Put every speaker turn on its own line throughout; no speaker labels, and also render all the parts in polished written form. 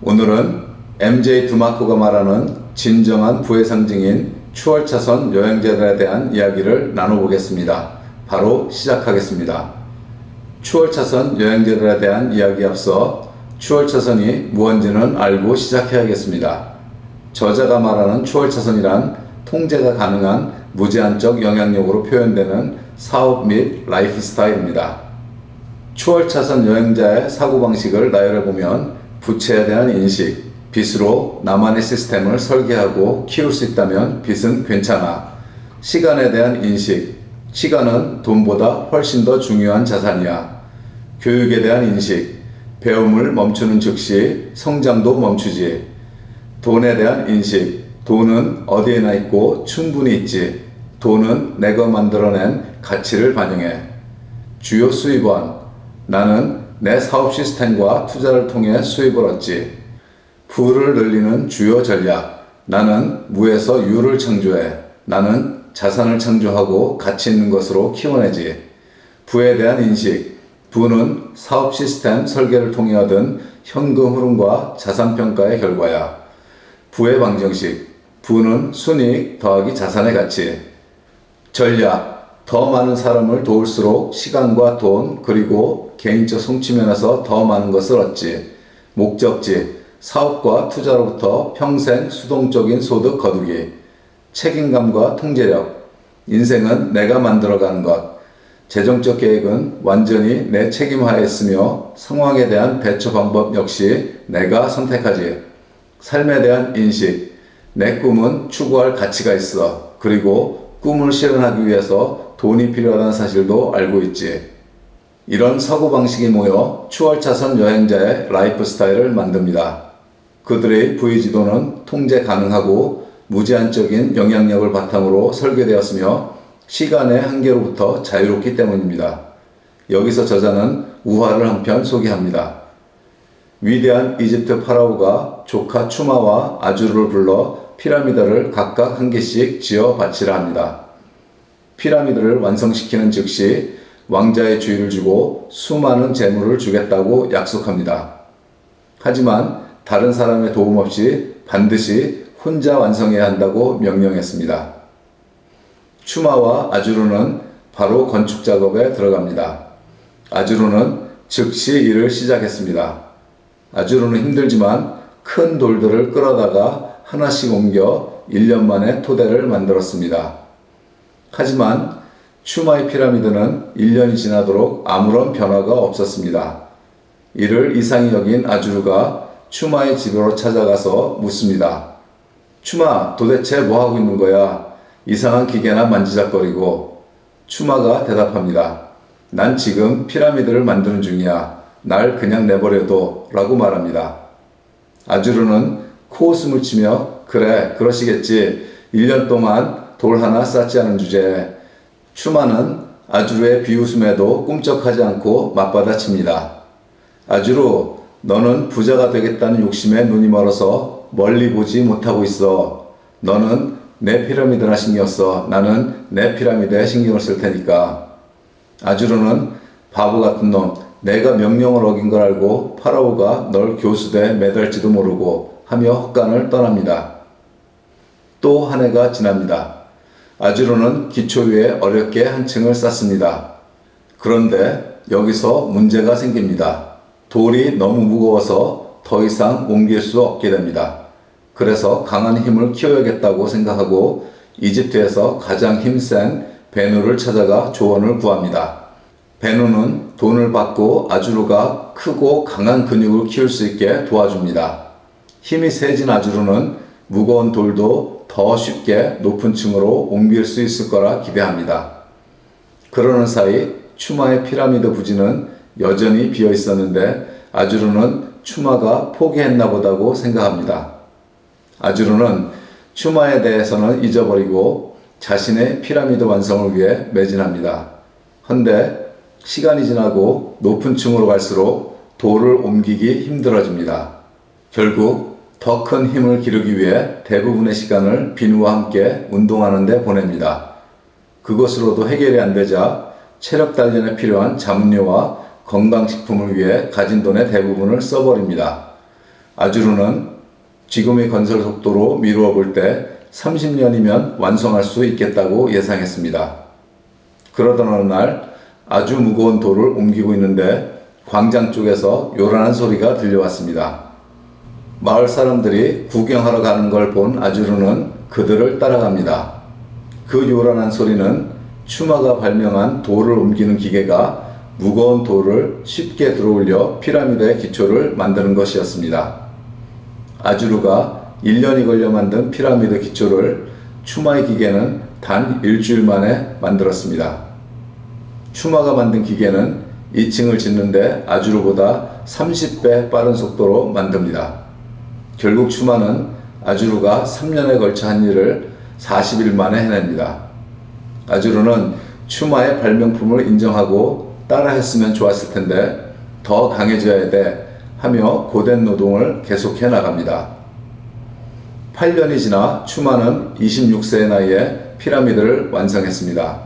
오늘은 MJ 드마코가 말하는 진정한 부의 상징인 추월차선 여행자들에 대한 이야기를 나눠보겠습니다. 바로 시작하겠습니다. 추월차선 여행자들에 대한 이야기에 앞서 추월차선이 무언지는 알고 시작해야겠습니다. 저자가 말하는 추월차선이란 통제가 가능한 무제한적 영향력으로 표현되는 사업 및 라이프 스타일입니다. 추월차선 여행자의 사고방식을 나열해보면 부채에 대한 인식, 빚으로 나만의 시스템을 설계하고 키울 수 있다면 빚은 괜찮아. 시간에 대한 인식, 시간은 돈보다 훨씬 더 중요한 자산이야. 교육에 대한 인식, 배움을 멈추는 즉시 성장도 멈추지. 돈에 대한 인식, 돈은 어디에나 있고 충분히 있지. 돈은 내가 만들어낸 가치를 반영해. 주요 수입원, 나는 내 사업 시스템과 투자를 통해 수입을 얻지. 부를 늘리는 주요 전략, 나는 무에서 유를 창조해. 나는 자산을 창조하고 가치 있는 것으로 키워내지. 부에 대한 인식, 부는 사업 시스템 설계를 통해 얻은 현금 흐름과 자산 평가의 결과야. 부의 방정식, 부는 순이익 더하기 자산의 가치. 전략, 더 많은 사람을 도울수록 시간과 돈 그리고 개인적 성취면에서 더 많은 것을 얻지. 목적지, 사업과 투자로부터 평생 수동적인 소득 거두기. 책임감과 통제력, 인생은 내가 만들어가는 것. 재정적 계획은 완전히 내 책임하에 있으며 상황에 대한 대처 방법 역시 내가 선택하지. 삶에 대한 인식, 내 꿈은 추구할 가치가 있어. 그리고 꿈을 실현하기 위해서 돈이 필요하다는 사실도 알고 있지. 이런 사고방식이 모여 추월차선 여행자의 라이프 스타일을 만듭니다. 그들의 부의지도는 통제 가능하고 무제한적인 영향력을 바탕으로 설계되었으며 시간의 한계로부터 자유롭기 때문입니다. 여기서 저자는 우화를 한편 소개합니다. 위대한 이집트 파라오가 조카 추마와 아주르를 불러 피라미드를 각각 한 개씩 지어 바치라 합니다. 피라미드를 완성시키는 즉시 왕자의 주의를 주고 수많은 재물을 주겠다고 약속합니다. 하지만 다른 사람의 도움 없이 반드시 혼자 완성해야 한다고 명령했습니다. 추마와 아주르는 바로 건축 작업에 들어갑니다. 아주르는 즉시 일을 시작했습니다. 아주르는 힘들지만 큰 돌들을 끌어다가 하나씩 옮겨 1년 만에 토대를 만들었습니다. 하지만 추마의 피라미드는 1년이 지나도록 아무런 변화가 없었습니다. 이를 이상히 여긴 아주르가 추마의 집으로 찾아가서 묻습니다. 추마, 도대체 뭐 하고 있는 거야? 이상한 기계나 만지작거리고. 추마가 대답합니다. 난 지금 피라미드를 만드는 중이야. 날 그냥 내버려둬 라고 말합니다. 아주르는 코웃음을 치며 그래 그러시겠지. 1년 동안 돌 하나 쌓지 않은 주제에. 추마는 아주르의 비웃음에도 꿈쩍하지 않고 맞받아칩니다. 아주르, 너는 부자가 되겠다는 욕심에 눈이 멀어서 멀리 보지 못하고 있어. 너는 내 피라미드나 신경 써. 나는 내 피라미드에 신경을 쓸 테니까. 아주르는 바보 같은 놈, 내가 명령을 어긴 걸 알고 파라오가 널 교수대에 매달지도 모르고 하며 헛간을 떠납니다. 또 한 해가 지납니다. 아주르는 기초 위에 어렵게 한 층을 쌓습니다. 그런데 여기서 문제가 생깁니다. 돌이 너무 무거워서 더 이상 옮길 수 없게 됩니다. 그래서 강한 힘을 키워야겠다고 생각하고 이집트에서 가장 힘센 베누를 찾아가 조언을 구합니다. 베누는 돈을 받고 아주르가 크고 강한 근육을 키울 수 있게 도와줍니다. 힘이 세진 아주르는 무거운 돌도 더 쉽게 높은 층으로 옮길 수 있을 거라 기대합니다. 그러는 사이 추마의 피라미드 부지는 여전히 비어 있었는데 아주르는 추마가 포기했나 보다고 생각합니다. 아주르는 추마에 대해서는 잊어버리고 자신의 피라미드 완성을 위해 매진합니다. 헌데 시간이 지나고 높은 층으로 갈수록 돌을 옮기기 힘들어집니다. 결국 더 큰 힘을 기르기 위해 대부분의 시간을 비누와 함께 운동하는 데 보냅니다. 그것으로도 해결이 안 되자 체력 단련에 필요한 자문료와 건강식품을 위해 가진 돈의 대부분을 써버립니다. 아주르는 지금의 건설 속도로 미루어 볼 때 30년이면 완성할 수 있겠다고 예상했습니다. 그러던 어느 날 아주 무거운 돌을 옮기고 있는데 광장 쪽에서 요란한 소리가 들려왔습니다. 마을 사람들이 구경하러 가는 걸 본 아주르는 그들을 따라갑니다. 그 요란한 소리는 추마가 발명한 돌을 옮기는 기계가 무거운 돌을 쉽게 들어올려 피라미드의 기초를 만드는 것이었습니다. 아주르가 1년이 걸려 만든 피라미드 기초를 추마의 기계는 단 일주일 만에 만들었습니다. 추마가 만든 기계는 2층을 짓는데 아주르보다 30배 빠른 속도로 만듭니다. 결국 추마는 아주르가 3년에 걸쳐 한 일을 40일 만에 해냅니다. 아주르는 추마의 발명품을 인정하고 따라했으면 좋았을 텐데 더 강해져야 돼 하며 고된 노동을 계속해 나갑니다. 8년이 지나 추마는 26세의 나이에 피라미드를 완성했습니다.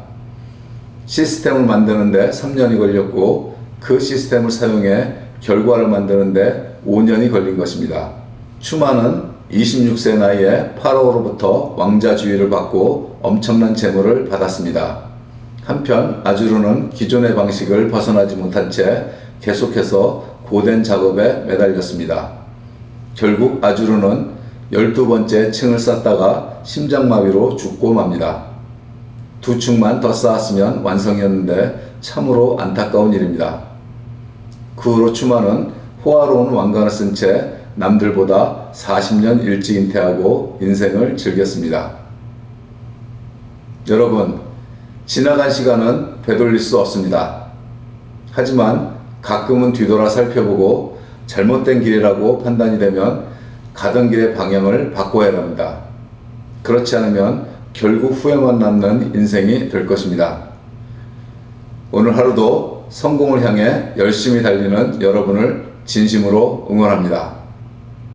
시스템을 만드는데 3년이 걸렸고 그 시스템을 사용해 결과를 만드는데 5년이 걸린 것입니다. 추마는 26세 나이에 파라오로부터 왕자 지위를 받고 엄청난 재물을 받았습니다. 한편 아주르는 기존의 방식을 벗어나지 못한 채 계속해서 고된 작업에 매달렸습니다. 결국 아주르는 12번째 층을 쌓다가 심장마비로 죽고 맙니다. 2층만 더 쌓았으면 완성이었는데 참으로 안타까운 일입니다. 그 후로 추마는 호화로운 왕관을 쓴 채 남들보다 40년 일찍 은퇴하고 인생을 즐겼습니다. 여러분, 지나간 시간은 되돌릴 수 없습니다. 하지만 가끔은 뒤돌아 살펴보고 잘못된 길이라고 판단이 되면 가던 길의 방향을 바꿔야 합니다. 그렇지 않으면 결국 후회만 남는 인생이 될 것입니다. 오늘 하루도 성공을 향해 열심히 달리는 여러분을 진심으로 응원합니다.